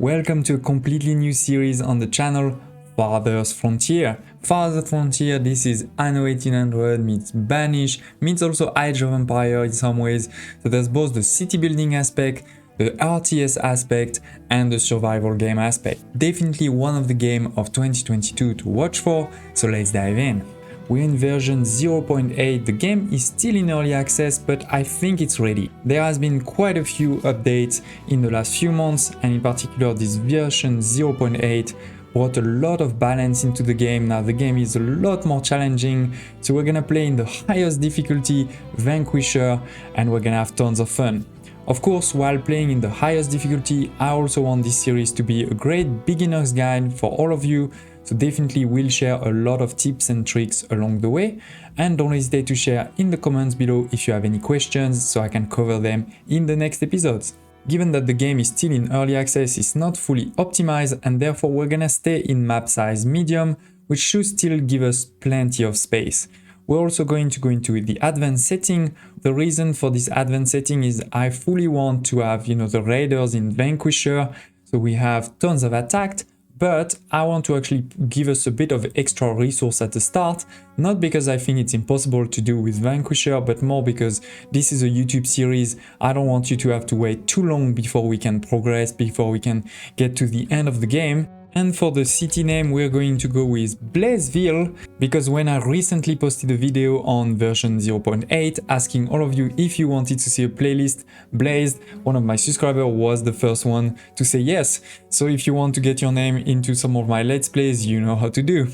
Welcome to a completely new series on the channel, Farthest Frontier. Farthest Frontier, this is Anno 1800 meets Banished, meets also Age of Empire in some ways. So there's both the city building aspect, the RTS aspect, and the survival game aspect. Definitely one of the game of 2022 to watch for, so let's dive in. We're in version 0.8, the game is still in early access, but I think it's ready. There has been quite a few updates in the last few months, and in particular this version 0.8 brought a lot of balance into the game. Now the game is a lot more challenging, so we're gonna play in the highest difficulty, Vanquisher, and we're gonna have tons of fun. Of course, while playing in the highest difficulty, I also want this series to be a great beginner's guide for all of you, so definitely we'll share a lot of tips and tricks along the way, and don't hesitate to share in the comments below if you have any questions so I can cover them in the next episodes. Given that the game is still in early access, it's not fully optimized, and therefore we're gonna stay in map size medium, which should still give us plenty of space. We're also going to go into the advanced setting. The reason for this advanced setting is I fully want to have, the raiders in Vanquisher, so we have tons of attack, but I want to actually give us a bit of extra resource at the start, not because I think it's impossible to do with Vanquisher, but more because this is a YouTube series. I don't want you to have to wait too long before we can progress, before we can get to the end of the game. And for the city name, we're going to go with Blazeville, because when I recently posted a video on version 0.8 asking all of you if you wanted to see a playlist, Blazed, one of my subscribers, was the first one to say yes. So if you want to get your name into some of my Let's Plays, you know how to do.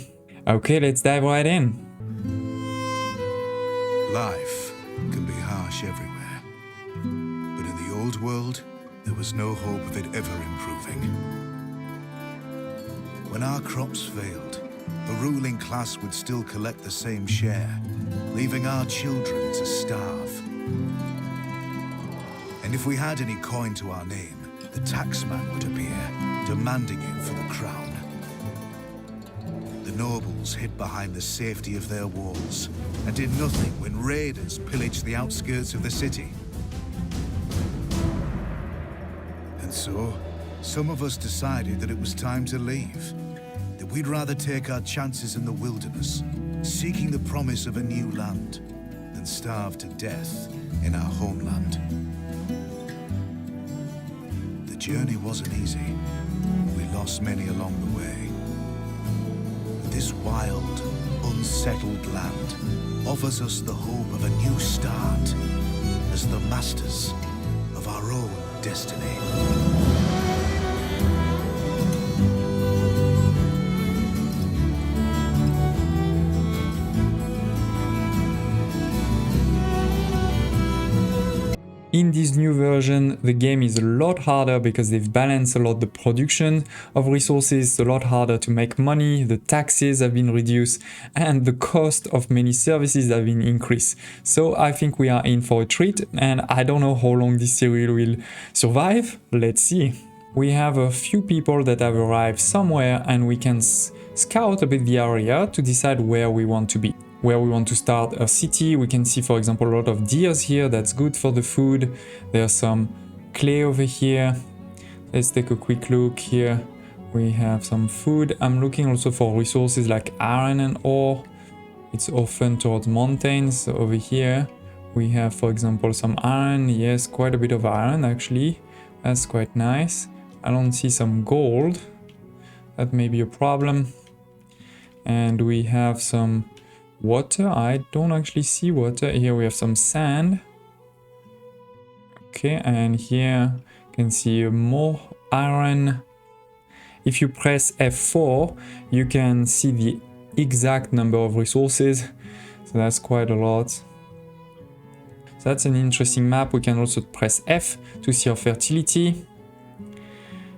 Okay, let's dive right in. Life can be harsh everywhere, but in the old world, there was no hope of it ever improving. When our crops failed, the ruling class would still collect the same share, leaving our children to starve. And if we had any coin to our name, the taxman would appear, demanding it for the crown. The nobles hid behind the safety of their walls and did nothing when raiders pillaged the outskirts of the city. And so, some of us decided that it was time to leave, that we'd rather take our chances in the wilderness, seeking the promise of a new land, than starve to death in our homeland. The journey wasn't easy. We lost many along the way. But this wild, unsettled land offers us the hope of a new start as the masters of our own destiny. In this new version, the game is a lot harder because they've balanced a lot the production of resources, it's a lot harder to make money, the taxes have been reduced, and the cost of many services have been increased. So I think we are in for a treat, and I don't know how long this series will survive. Let's see. We have a few people that have arrived somewhere, and we can scout a bit the area to decide where we want to be. Where we want to start a city. We can see, for example, a lot of deers here. That's good for the food. There's some clay over here. Let's take a quick look here. We have some food. I'm looking also for resources like iron and ore. It's often towards mountains. So over here we have, for example, some iron. Yes, quite a bit of iron actually. That's quite nice. I don't see some gold. That may be a problem. And we have some water. I don't actually see water. Here we have some sand. Okay, and here you can see more iron. If you press F4, you can see the exact number of resources. So that's quite a lot. So that's an interesting map. We can also press F to see our fertility.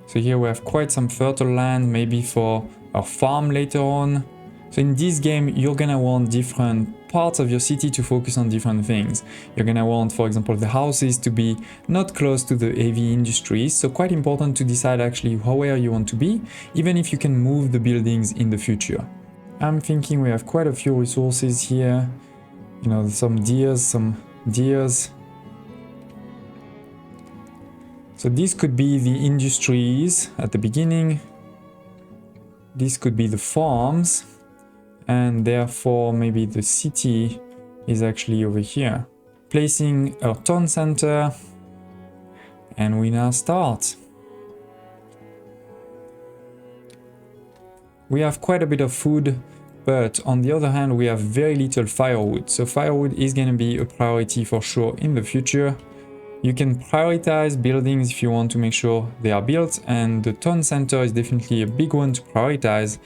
So here we have quite some fertile land, maybe for our farm later on. So in this game, you're gonna want different parts of your city to focus on different things. You're gonna want, for example, the houses to be not close to the heavy industries. So quite important to decide actually where you want to be, even if you can move the buildings in the future. I'm thinking we have quite a few resources here. some deers. So this could be the industries at the beginning. This could be the farms. And therefore maybe the city is actually over here. Placing our town center. And we now start. We have quite a bit of food, but on the other hand, we have very little firewood. So firewood is going to be a priority for sure in the future. You can prioritize buildings if you want to make sure they are built, and the town center is definitely a big one to prioritize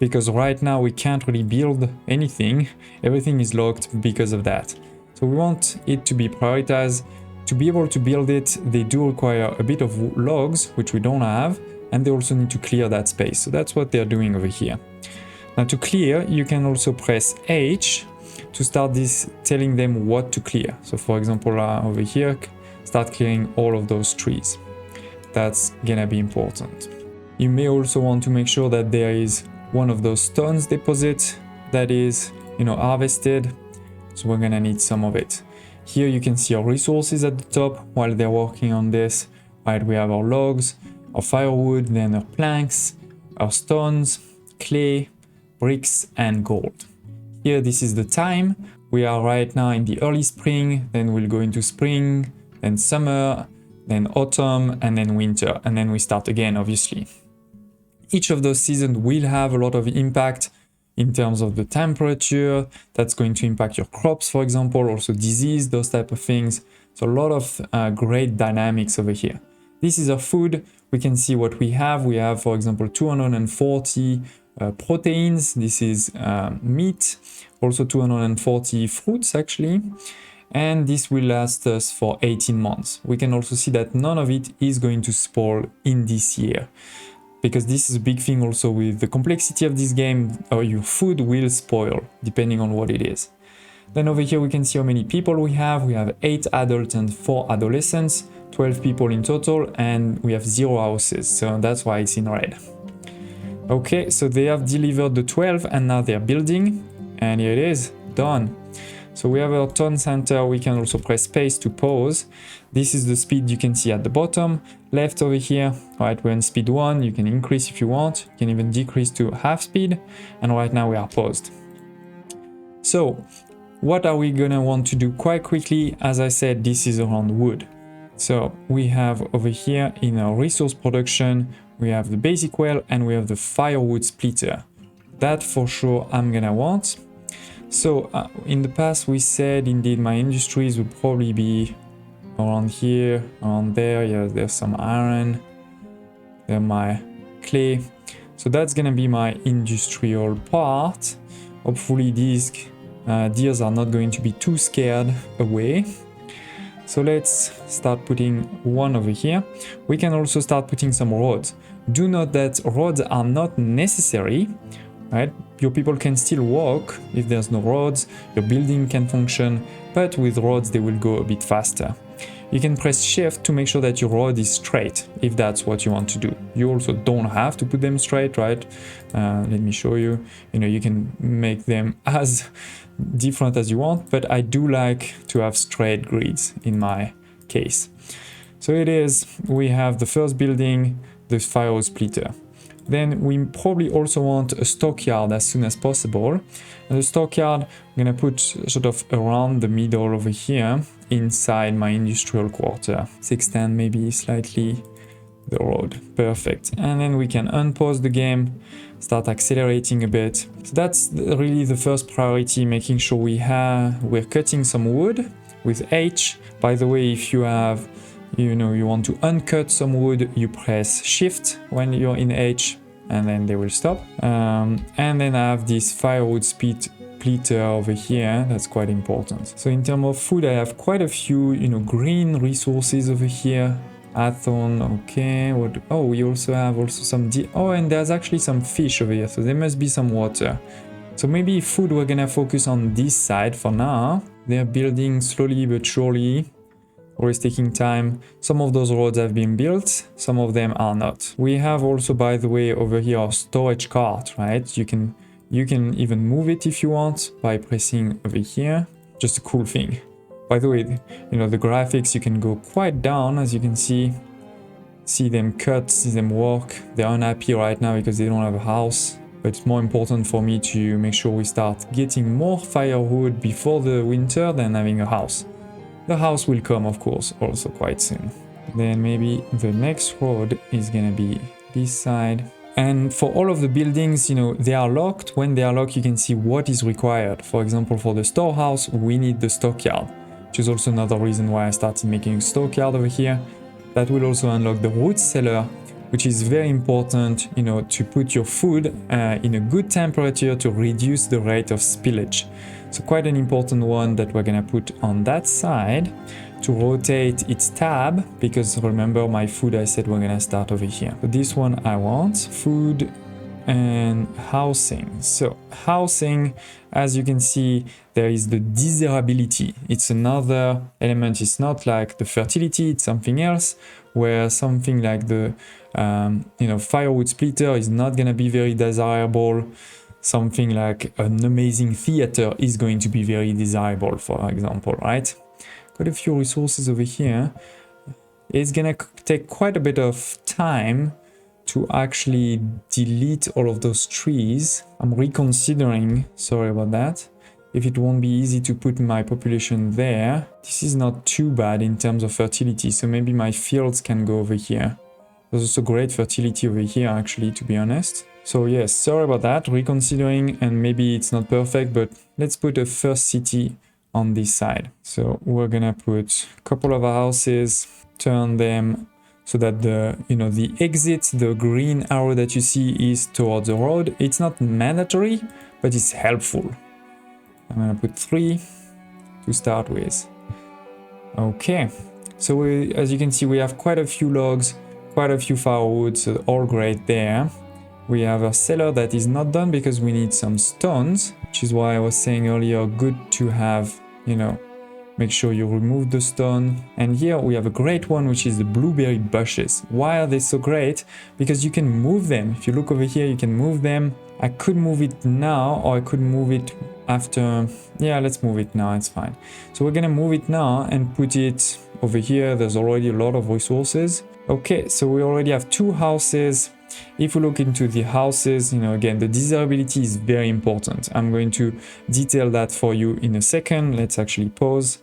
because right now we can't really build anything. Everything is locked because of that. So we want it to be prioritized. To be able to build it, they do require a bit of logs, which we don't have, and they also need to clear that space. So that's what they're doing over here. Now to clear, you can also press H to start this telling them what to clear. So for example, over here, start clearing all of those trees. That's gonna be important. You may also want to make sure that there is one of those stones deposits that is, harvested. So we're gonna need some of it. Here you can see our resources at the top while they're working on this. Right, we have our logs, our firewood, then our planks, our stones, clay, bricks, and gold. Here, this is the time. We are right now in the early spring, then we'll go into spring, then summer, then autumn, and then winter, and then we start again, obviously. Each of those seasons will have a lot of impact in terms of the temperature. That's going to impact your crops, for example, also disease, those type of things. So a lot of great dynamics over here. This is our food. We can see what we have. We have, for example, 240 proteins. This is meat, also 240 fruits actually. And this will last us for 18 months. We can also see that none of it is going to spoil in this year, because this is a big thing also with the complexity of this game, or your food will spoil depending on what it is. Then over here we can see how many people we have. We have 8 adults and 4 adolescents, 12 people in total, and we have 0 houses, so that's why it's in red. Okay, so they have delivered the 12 and now they're building, and here it is, done. So we have our town center. We can also press space to pause. This is the speed you can see at the bottom left over here. Right, we're in speed 1. You can increase if you want. You can even decrease to half speed. And right now we are paused. So what are we gonna want to do quite quickly? As I said, this is around wood. So we have over here in our resource production, we have the basic well and we have the firewood splitter. That for sure I'm gonna want. So in the past we said indeed my industries would probably be around here, around there. Yeah, there's some iron, there's my clay. So that's gonna be my industrial part. Hopefully these deers are not going to be too scared away. So let's start putting one over here. We can also start putting some roads. Do note that roads are not necessary. Right? Your people can still walk if there's no roads, your building can function, but with roads they will go a bit faster. You can press shift to make sure that your road is straight, if that's what you want to do. You also don't have to put them straight, right? Let me show you. You can make them as different as you want, but I do like to have straight grids in my case. So it is, we have the first building, the firewood splitter. Then we probably also want a stockyard as soon as possible. And the stockyard, I'm gonna put sort of around the middle over here, inside my industrial quarter. Let's extend maybe slightly the road. Perfect. And then we can unpause the game, start accelerating a bit. So that's really the first priority, making sure we're cutting some wood with H. By the way, if you have you want to uncut some wood, you press shift when you're in H and then they will stop. And then I have this firewood splitter over here. That's quite important. So in terms of food, I have quite a few green resources over here. Athon, okay. We also have some and there's actually some fish over here, so there must be some water. So maybe food, we're gonna focus on this side for now. They're building slowly but surely. Always taking time. Some of those roads have been built, some of them are not. We have also, by the way, over here our storage cart, right? You can even move it if you want by pressing over here. Just a cool thing. By the way, the graphics, you can go quite down, as you can see. see them cut, see them work. They're unhappy right now because they don't have a house. But it's more important for me to make sure we start getting more firewood before the winter than having a house. The house will come, of course, also quite soon. Then maybe the next road is gonna be this side. And for all of the buildings, you know, they are locked. When they are locked, you can see what is required. For example, for the storehouse, we need the stockyard, which is also another reason why I started making a stockyard over here. That will also unlock the root cellar, which is very important, you know, to put your food in a good temperature to reduce the rate of spillage. So quite an important one that we're gonna put on that side to rotate its tab, because remember my food, I said we're gonna start over here. So this one I want, food and housing. So housing, as you can see, there is the desirability. It's another element. It's not like the fertility, it's something else, where something like the you know, firewood splitter is not gonna be very desirable. Something like an amazing theater is going to be very desirable, for example, right? Got a few resources over here. It's gonna take quite a bit of time to actually delete all of those trees. I'm reconsidering, sorry about that, if it won't be easy to put my population there. This is not too bad in terms of fertility, so maybe my fields can go over here. There's also great fertility over here, actually, to be honest. So yes, sorry about that, reconsidering, and maybe it's not perfect, but let's put a first city on this side. So we're gonna put a couple of houses, turn them so that the, you know, the exit, the green arrow that you see is towards the road. It's not mandatory, but it's helpful. I'm gonna put 3 to start with. Okay, so as you can see, we have quite a few logs, quite a few firewood, so all great there. We have a cellar that is not done because we need some stones, which is why I was saying earlier, good to have, you know, make sure you remove the stone. And here we have a great one, which is the blueberry bushes. Why are they so great? Because you can move them. If you look over here, you can move them. I could move it now, or I could move it after. Yeah, let's move it now, it's fine. So we're gonna move it now and put it over here. There's already a lot of resources. Okay, so we already have 2 houses. If we look into the houses, you know, again, the desirability is very important. I'm going to detail that for you in a second. Let's actually pause.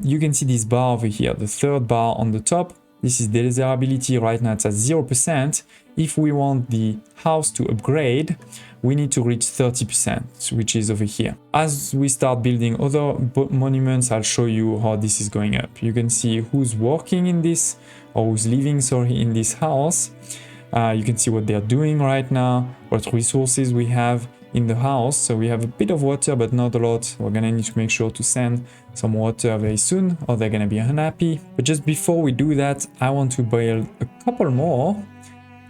You can see this bar over here, the 3rd bar on the top. This is desirability. Right now it's at 0%. If we want the house to upgrade, we need to reach 30%, which is over here. As we start building other monuments, I'll show you how this is going up. You can see who's working in this, or who's living, sorry, in this house. You can see what they're doing right now, what resources we have in the house. So we have a bit of water, but not a lot. We're gonna need to make sure to send some water very soon, or they're gonna be unhappy. But just before we do that, I want to build a couple more,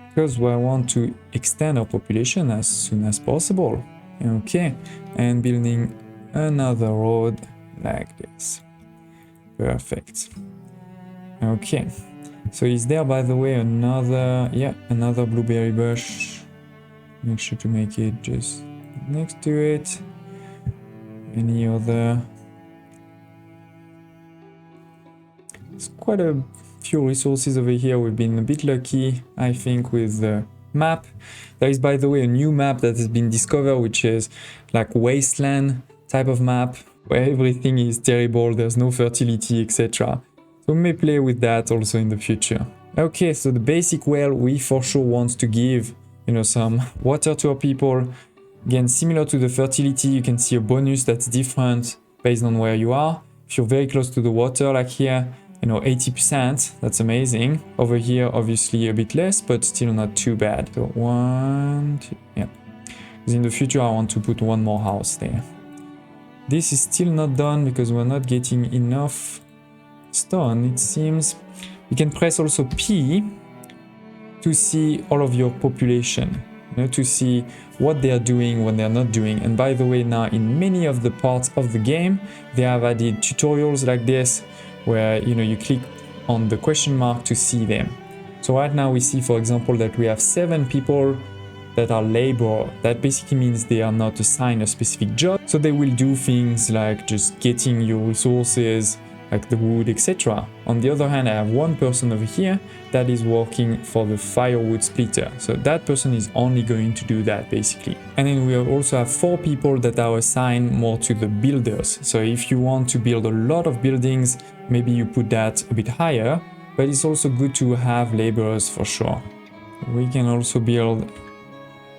because I want to extend our population as soon as possible. Okay, and building another road like this. Perfect. Okay. So is there, by the way, another blueberry bush? Make sure to make it just next to it. Any other? It's quite a few resources over here. We've been a bit lucky, I think, with the map. There is, by the way, a new map that has been discovered, which is like wasteland type of map, where everything is terrible, there's no fertility, etc. So we may play with that also in the future. Okay, so the basic well, we for sure want to give, you know, some water to our people. Again, similar to the fertility, you can see a bonus that's different based on where you are. If you're very close to the water, like here, you know, 80%, that's amazing. Over here, obviously a bit less, but still not too bad. So 1, 2, yeah. Because in the future, I want to put 1 more house there. This is still not done because we're not getting enough stone, it seems. You can press also P to see all of your population, you know, to see what they are doing, what they are not doing. And by the way, now in many of the parts of the game, they have added tutorials like this, where, you know, you click on the question mark to see them. So right now we see, for example, that we have 7 people that are labor. That basically means they are not assigned a specific job. So they will do things like just getting your resources, like the wood, etc. On the other hand, I have one person over here that is working for the firewood splitter. So that person is only going to do that basically. And then we also have 4 people that are assigned more to the builders. So if you want to build a lot of buildings, maybe you put that a bit higher, but it's also good to have laborers for sure. We can also build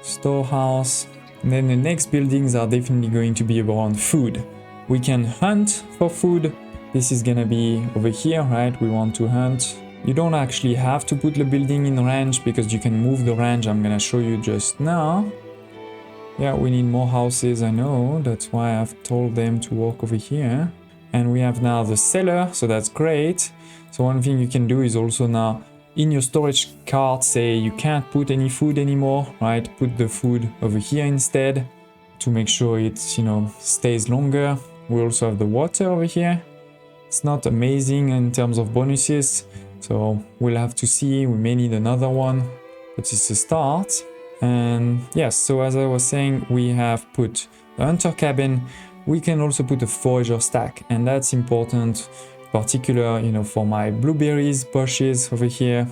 storehouse. And then the next buildings are definitely going to be around food. We can hunt for food. This is gonna be over here, right? We want to hunt. You don't actually have to put the building in range because you can move the range. I'm gonna show you just now. Yeah, we need more houses, I know. That's why I've told them to walk over here. And we have now the cellar, so that's great. So one thing you can do is also now in your storage cart say you can't put any food anymore, right? Put the food over here instead to make sure it, stays longer. We also have the water over here. It's not amazing in terms of bonuses, so we'll have to see. We may need another one, but it's a start. And yes, so as I was saying, we have put the hunter cabin. We can also put a forager stack, and that's important, particular, for my blueberries bushes over here.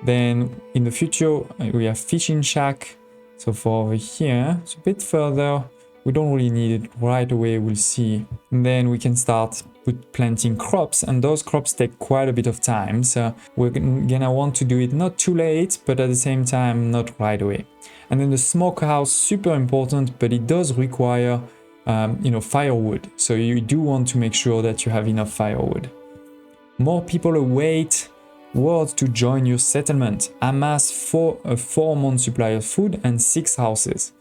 Then in the future, we have fishing shack. So for over here, it's a bit further. We don't really need it right away, we'll see. And then we can start planting crops, and those crops take quite a bit of time. So we're gonna want to do it not too late, but at the same time, not right away. And then the smokehouse, super important, but it does require, firewood. So you do want to make sure that you have enough firewood. More people await word to join your settlement. Amass 4-month supply of food and 6 houses.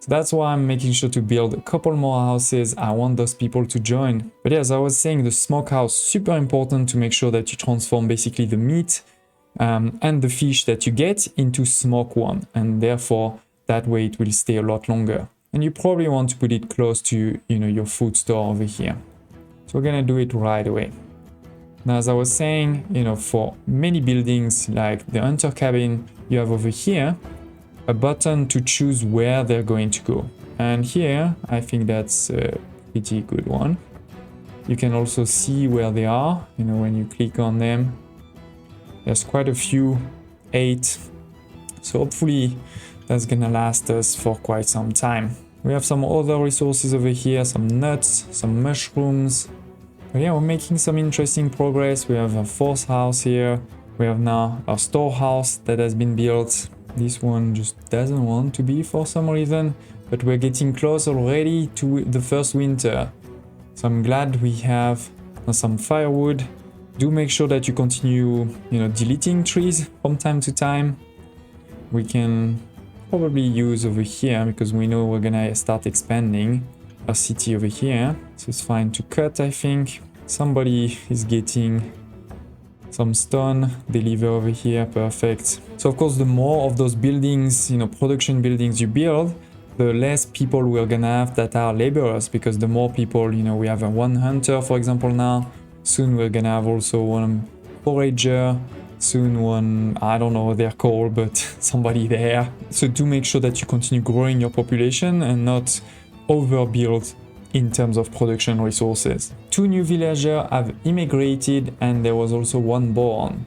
So that's why I'm making sure to build a couple more houses. I want those people to join. But as I was saying, the smokehouse, super important to make sure that you transform basically the meat and the fish that you get into smoke one. And therefore, that way it will stay a lot longer. And you probably want to put it close to your food store over here. So we're gonna do it right away. Now, as I was saying, for many buildings like the hunter cabin, you have over here a button to choose where they're going to go. And here, I think that's a pretty good one. You can also see where they are, when you click on them. There's quite a few, 8. So hopefully that's gonna last us for quite some time. We have some other resources over here, some nuts, some mushrooms. But yeah, we're making some interesting progress. We have a 4th house here. We have now our storehouse that has been built. This one just doesn't want to be for some reason, but we're getting close already to the first winter. So I'm glad we have some firewood. Do make sure that you continue, deleting trees from time to time. We can probably use over here because we know we're gonna start expanding our city over here. So it's fine to cut, I think. Somebody is getting some stone, deliver over here, perfect. So of course, the more of those buildings, production buildings you build, the less people we're gonna have that are laborers, because the more people, we have a 1 hunter, for example, now. Soon we're gonna have also 1 forager, soon 1, I don't know what they're called, but somebody there. So do make sure that you continue growing your population and not overbuild in terms of production resources. 2 new villagers have immigrated, and there was also 1 born.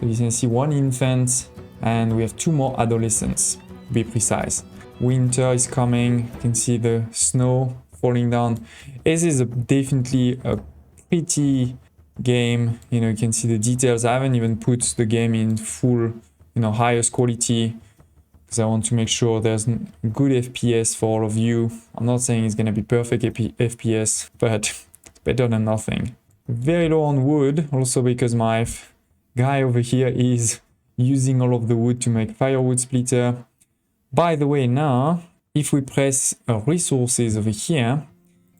So you can see 1 infant, and we have 2 more adolescents, to be precise. Winter is coming, you can see the snow falling down. This is definitely a pretty game, you can see the details. I haven't even put the game in full, highest quality, because I want to make sure there's good FPS for all of you. I'm not saying it's going to be perfect FPS, but it's better than nothing. Very low on wood, also because my guy over here is using all of the wood to make firewood splitter. By the way, now, if we press resources over here,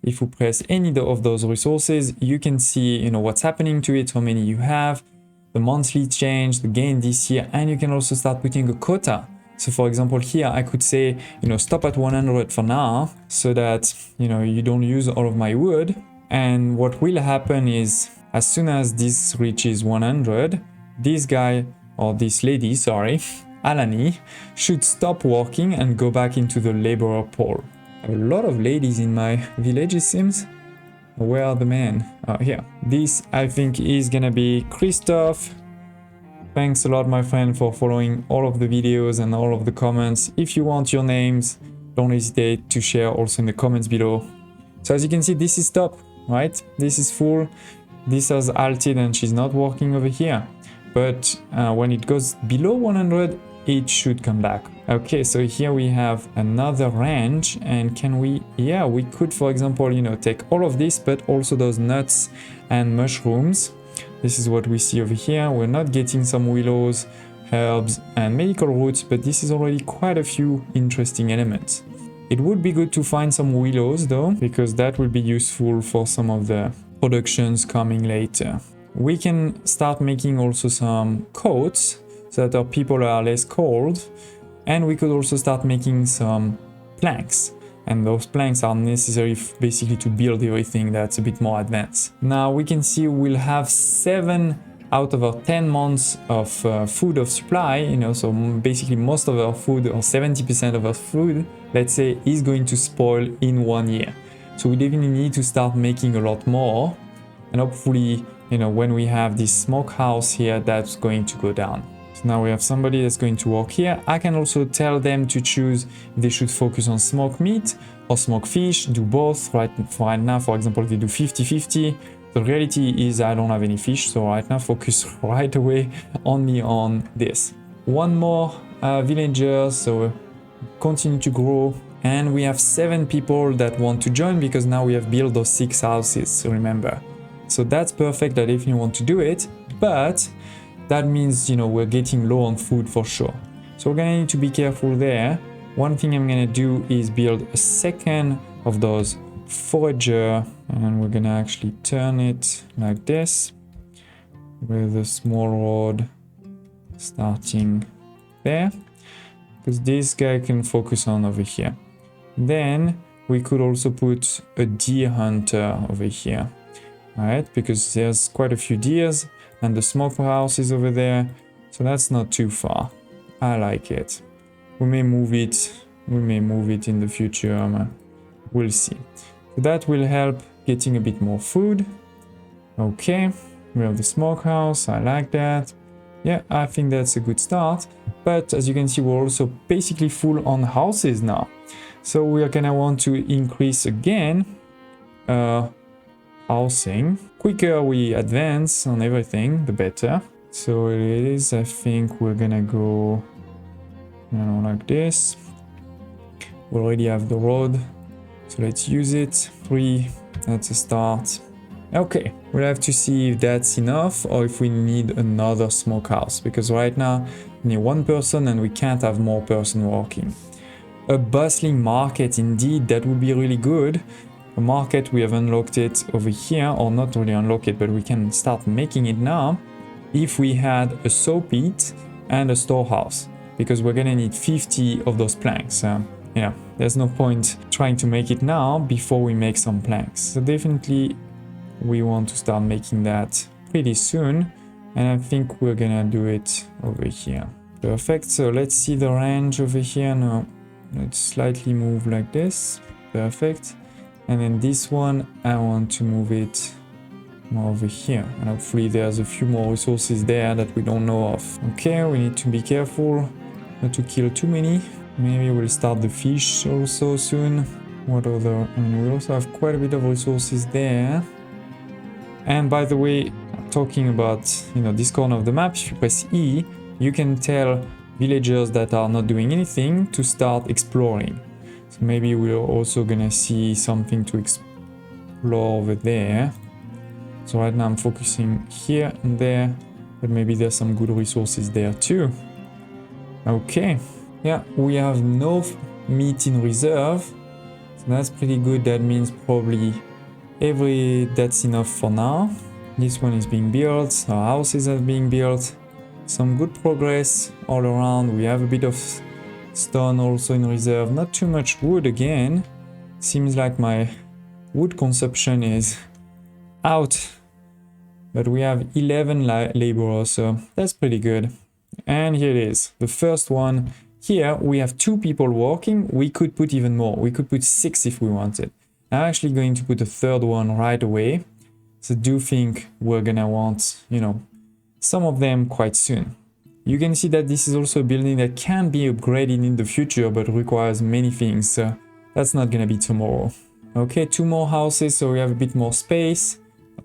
if we press any of those resources, you can see, what's happening to it, how many you have, the monthly change, the gain this year, and you can also start putting a quota. So for example, here I could say, stop at 100 for now, so that, you don't use all of my wood. And what will happen is, as soon as this reaches 100, this guy, or this lady, sorry, Alani, should stop working and go back into the laborer pool. I have a lot of ladies in my village, it seems. Where are the men? Here. This, I think, is gonna be Christoph. Thanks a lot, my friend, for following all of the videos and all of the comments. If you want your names, don't hesitate to share also in the comments below. So as you can see, this is top, right? This is full. This has halted and she's not working over here. But when it goes below 100, it should come back. Okay, so here we have another range, and can we, yeah, we could, for example, you know, take all of this, but also those nuts and mushrooms. This is what we see over here. We're not getting some willows, herbs, and medical roots, but this is already quite a few interesting elements. It would be good to find some willows though, because that will be useful for some of the productions coming later. We can start making also some coats so that our people are less cold, and we could also start making some planks, and those planks are necessary basically to build everything that's a bit more advanced. Now we can see we'll have 7 out of our 10 months of food of supply, you know, so basically most of our food, or 70% of our food, let's say, is going to spoil in 1 year. So we definitely need to start making a lot more, and hopefully, you know, when we have this smokehouse here, that's going to go down. So now we have somebody that's going to work here. I can also tell them to choose if they should focus on smoked meat or smoked fish, do both. Right now, for example, they do 50-50. The reality is I don't have any fish, so right now focus right away only on this. One more villager, so continue to grow. And we have 7 people that want to join because now we have built those 6 houses, so remember. So that's perfect, I definitely want to do it, but that means, you know, we're getting low on food for sure. So we're gonna need to be careful there. One thing I'm gonna do is build a second of those forager, and we're gonna actually turn it like this with a small rod starting there, because this guy can focus on over here. Then we could also put a deer hunter over here, right? Because there's quite a few deers, and the smokehouse is over there, so that's not too far. I like it. We may move it in the future. We'll see. So that will help getting a bit more food. Okay, we have the smokehouse. I like that. Yeah, I think that's a good start. But as you can see, we're also basically full on houses now. So we are gonna want to increase again housing. Quicker we advance on everything, the better. So it is, I think we're gonna go, you know, like this. We already have the road, so let's use it. 3, that's a start. Okay, we'll have to see if that's enough or if we need another smokehouse, because right now we need 1 person and we can't have more person working. A bustling market, indeed, that would be really good. A market, we have unlocked it over here, or not really unlocked it, but we can start making it now if we had a saw pit and a storehouse, because we're gonna need 50 of those planks. Yeah, there's no point trying to make it now before we make some planks. So definitely we want to start making that pretty soon, and I think we're gonna do it over here. Perfect. So let's see the range over here now. Let's slightly move like this. Perfect. And then this one, I want to move it more over here, and hopefully there's a few more resources there that we don't know of. Okay, we need to be careful not to kill too many. Maybe we'll start the fish also soon. What other? I mean, we also have quite a bit of resources there. And by the way, talking about, you know, this corner of the map, if you press E, you can tell villagers that are not doing anything to start exploring. So maybe we're also gonna see something to explore over there. So right now I'm focusing here and there, but maybe there's some good resources there too. Okay, yeah, we have no meat in reserve, so that's pretty good. That means probably that's enough for now. This one is being built, our houses are being built. Some good progress all around. We have a bit of stone also in reserve, not too much wood again. Seems like my wood consumption is out, but we have 11 laborers, so that's pretty good. And here it is, the first one. Here we have 2 people working. We could put even more, we could put 6 if we wanted, I'm actually going to put a third one right away. So do think we're gonna want, you know, some of them quite soon. You can see that this is also a building that can be upgraded in the future, but requires many things. So that's not gonna be tomorrow. Okay, 2 more houses, so we have a bit more space.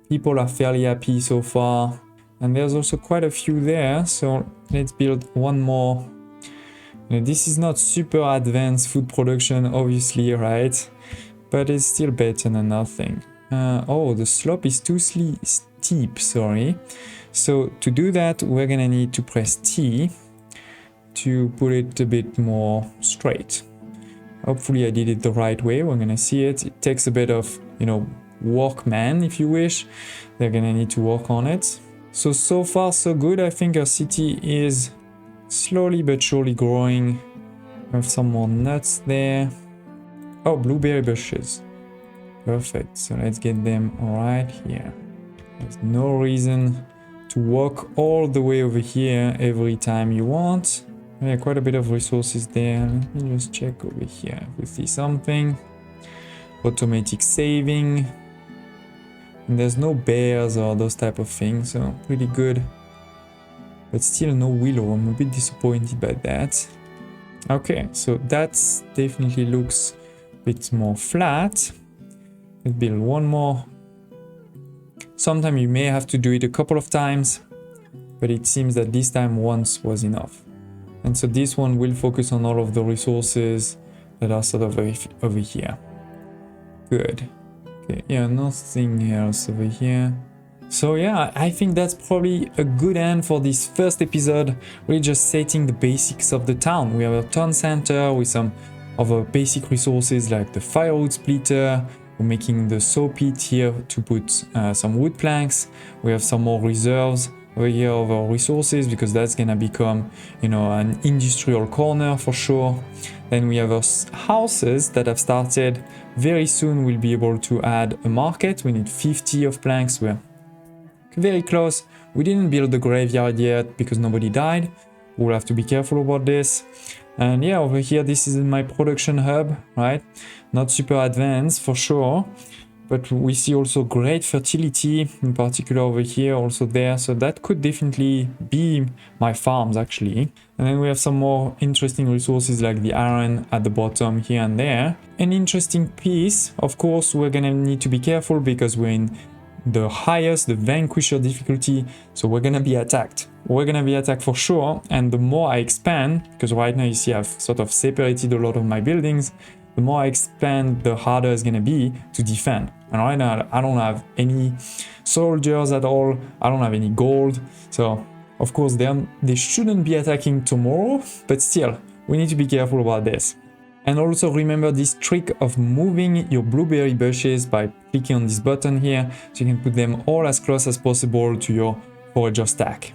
People are fairly happy so far. And there's also quite a few there, so let's build one more. Now, this is not super advanced food production, obviously, right? But it's still better than nothing. Oh, the slope is too steep, sorry. So to do that, we're gonna need to press T to put it a bit more straight. Hopefully I did it the right way. We're gonna see it. It takes a bit of, you know, workman, if you wish. They're gonna need to work on it. So far so good. I think our city is slowly but surely growing. We have some more nuts there. Oh, blueberry bushes. Perfect. So let's get them right here. There's no reason to walk all the way over here every time you want. Yeah, quite a bit of resources there. Let me just check over here if we see something. Automatic saving. And there's no bears or those type of things, so pretty good. But still no willow. I'm a bit disappointed by that. Okay, so that definitely looks a bit more flat. Let's build one more. Sometimes you may have to do it a couple of times, but it seems that this time once was enough. And so this one will focus on all of the resources that are sort of over here. Good. Okay, yeah, nothing else over here. So yeah, I think that's probably a good end for this first episode. We're just setting the basics of the town. We have a town center with some of our basic resources like the firewood splitter. We're making the saw pit here to put some wood planks. We have some more reserves over here of our resources because that's gonna become, you know, an industrial corner for sure. Then we have our houses that have started. Very soon we'll be able to add a market. We need 50 of planks. We're very close. We didn't build the graveyard yet because nobody died. We'll have to be careful about this. And yeah, over here, this is my production hub, right? Not super advanced for sure, but we see also great fertility, in particular over here, also there. So that could definitely be my farms actually. And then we have some more interesting resources like the iron at the bottom here and there. An interesting piece, of course, we're gonna need to be careful because we're in the highest, the Vanquisher difficulty, so we're gonna be attacked. We're gonna be attacked for sure, and the more I expand, because right now you see I've sort of separated a lot of my buildings, the more I expand, the harder it's gonna be to defend. And right now I don't have any soldiers at all, I don't have any gold, so of course they shouldn't be attacking tomorrow, but still, we need to be careful about this. And also remember this trick of moving your blueberry bushes by clicking on this button here, so you can put them all as close as possible to your forager stack.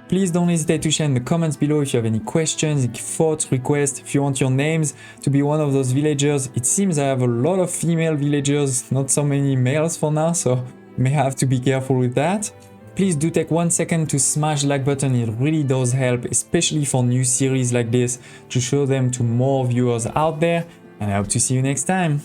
Please don't hesitate to share in the comments below if you have any questions, thoughts, requests, if you want your names to be one of those villagers. It seems I have a lot of female villagers, not so many males for now, so may have to be careful with that. Please do take 1 second to smash the like button, it really does help, especially for new series like this, to show them to more viewers out there, and I hope to see you next time.